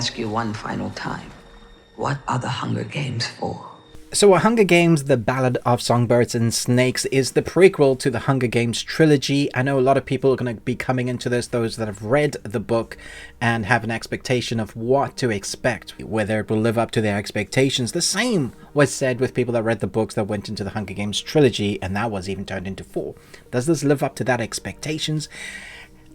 Ask you one final time. What are the Hunger Games for? So Hunger Games, The Ballad of Songbirds and Snakes is the prequel to the Hunger Games trilogy. I know a lot of people are going to be coming into this, those that have read the book and have an expectation of what to expect, whether it will live up to their expectations. The same was said with people that read the books that went into the Hunger Games trilogy, and that was even turned into 4. Does this live up to that expectations?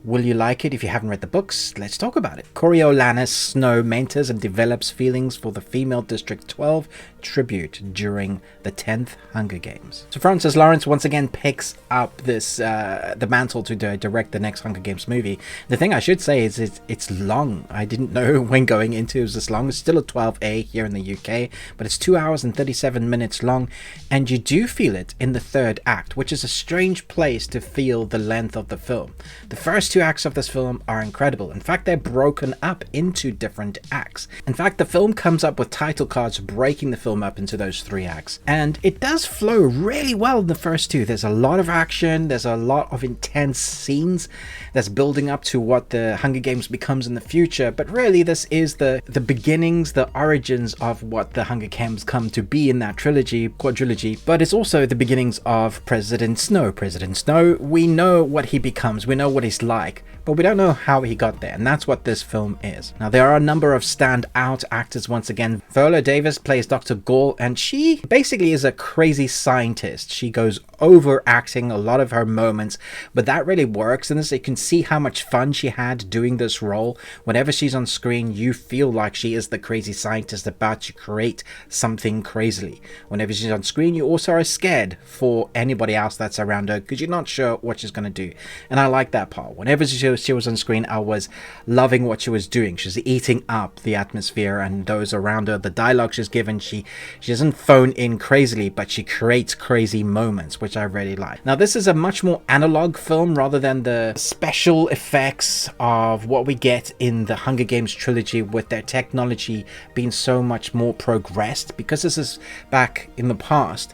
Will you like it if you haven't read the books? Let's talk about it. Coriolanus Snow mentors and develops feelings for the female District 12 tribute during the 10th Hunger Games. So Francis Lawrence once again picks up this the mantle to direct the next Hunger Games movie. The thing I should say is it's long. I didn't know when going into it was this long. It's still a 12A here in the UK, but it's 2 hours and 37 minutes long, and you do feel it in the third act, which is a strange place to feel the length of the film. The first 2 acts of this film are incredible. In fact, they're broken up into different acts. In fact, the film comes up with title cards breaking the film up into those 3 acts, and it does flow really well in the first 2. There's a lot of action, there's a lot of intense scenes that's building up to what the Hunger Games becomes in the future, but really this is the beginnings, the origins of what the Hunger Games come to be in that quadrilogy, but it's also the beginnings of President Snow. President Snow, we know what he becomes, we know what he's like, but we don't know how he got there, and that's what this film is. Now, there are a number of standout actors once again. Viola Davis plays Dr. Gall, and she basically is a crazy scientist. She goes overacting a lot of her moments, but that really works in this. You can see how much fun she had doing this role. Whenever she's on screen, you feel like she is the crazy scientist about to create something crazily. Whenever she's on screen, you also are scared for anybody else that's around her because you're not sure what she's going to do, and I like that part. Whenever she was on screen, I was loving what she was doing. She's eating up the atmosphere and those around her. The dialogue she's given, she doesn't phone in crazily, but she creates crazy moments, which I really like. Now, this is a much more analog film rather than the special effects of what we get in the Hunger Games trilogy, with their technology being so much more progressed, because this is back in the past.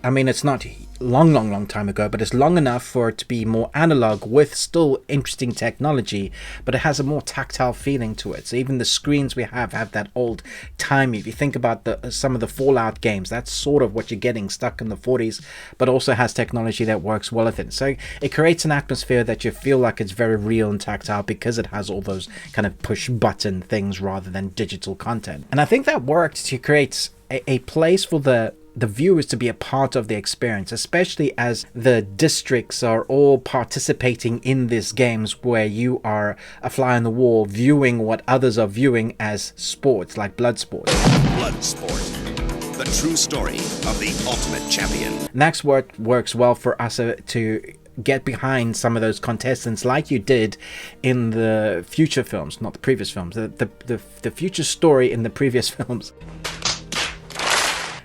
I mean, it's not long time ago, but it's long enough for it to be more analog with still interesting technology, but it has a more tactile feeling to it. So even the screens we have that old timey. If you think about some of the Fallout games, that's sort of what you're getting, stuck in the 40s, but also has technology that works well with it. So it creates an atmosphere that you feel like it's very real and tactile because it has all those kind of push button things rather than digital content. And I think that worked to create a place for the viewers to be a part of the experience, especially as the districts are all participating in these games where you are a fly on the wall viewing what others are viewing as sports, like blood sports. Bloodsport, the true story of the ultimate champion. And that's what works well for us to get behind some of those contestants, like you did in the future films, not the previous films, the future story in the previous films.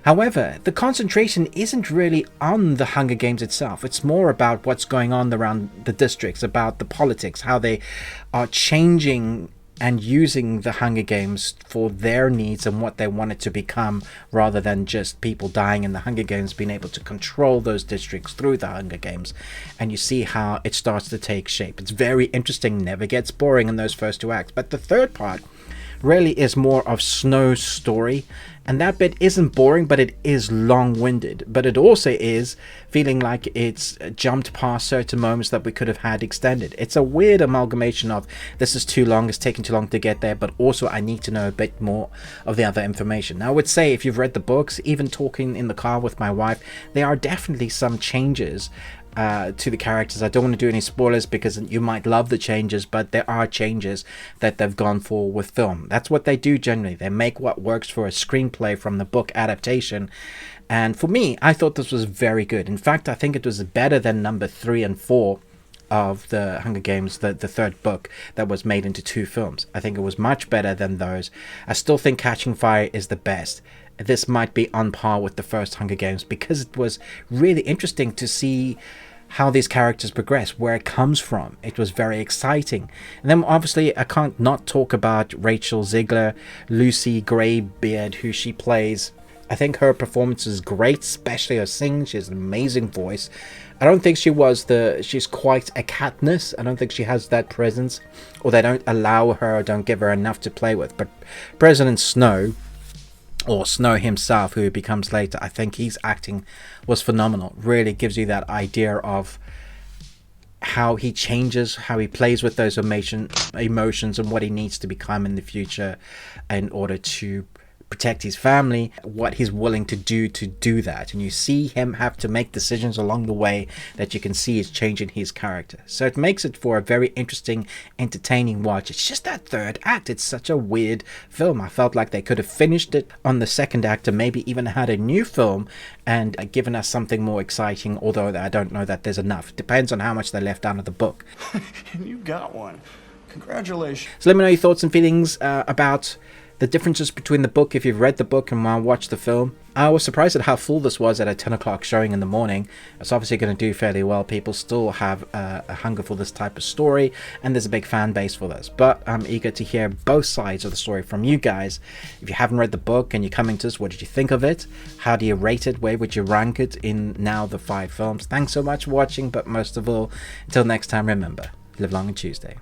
However, the concentration isn't really on the Hunger Games itself. It's more about what's going on around the districts, about the politics, how they are changing and using the Hunger Games for their needs and what they want it to become, rather than just people dying in the Hunger Games, being able to control those districts through the Hunger Games. And you see how it starts to take shape. It's very interesting, never gets boring in those first 2 acts. But the third part really is more of Snow's story, and that bit isn't boring, but it is long-winded. But it also is feeling like it's jumped past certain moments that we could have had extended. It's a weird amalgamation of this is too long, it's taking too long to get there, but also I need to know a bit more of the other information. Now, I would say if you've read the books, even talking in the car with my wife, there are definitely some changes to the characters. I don't want to do any spoilers because you might love the changes, but there are changes that they've gone for with film. That's what they do generally. They make what works for a screenplay from the book adaptation. And for me, I thought this was very good. In fact, I think it was better than number 3 and 4 of the Hunger Games, the third book that was made into 2 films. I think it was much better than those. I still think Catching Fire is the best. This might be on par with the first Hunger Games because it was really interesting to see how these characters progress, where it comes from. It was very exciting. And then obviously I can't not talk about Rachel Ziegler, Lucy Greybeard, who she plays I think her performance is great, especially her singing. She has an amazing voice. I don't think she's quite a Katniss. I don't think she has that presence, or they don't allow her or don't give her enough to play with. But President Snow, or Snow himself, who becomes later, I think his acting was phenomenal. Really gives you that idea of how he changes, how he plays with those emotions and what he needs to become in the future in order to protect his family, what he's willing to do that. And you see him have to make decisions along the way that you can see is changing his character. So it makes it for a very interesting, entertaining watch. It's just that third act, it's such a weird film. I felt like they could have finished it on the second act, or maybe even had a new film and given us something more exciting, although I don't know that there's enough. Depends on how much they left out of the book. You got one. Congratulations. So let me know your thoughts and feelings about the differences between the book if you've read the book and want to watch the film. I was surprised at how full this was at a 10 o'clock showing in the morning. It's obviously going to do fairly well. People still have a hunger for this type of story, and there's a big fan base for this. But I'm eager to hear both sides of the story from you guys. If you haven't read the book and you're coming to us, what did you think of it? How do you rate it? Where would you rank it in now the 5 films? Thanks so much for watching, but most of all, until next time, remember, live long and Tuesday.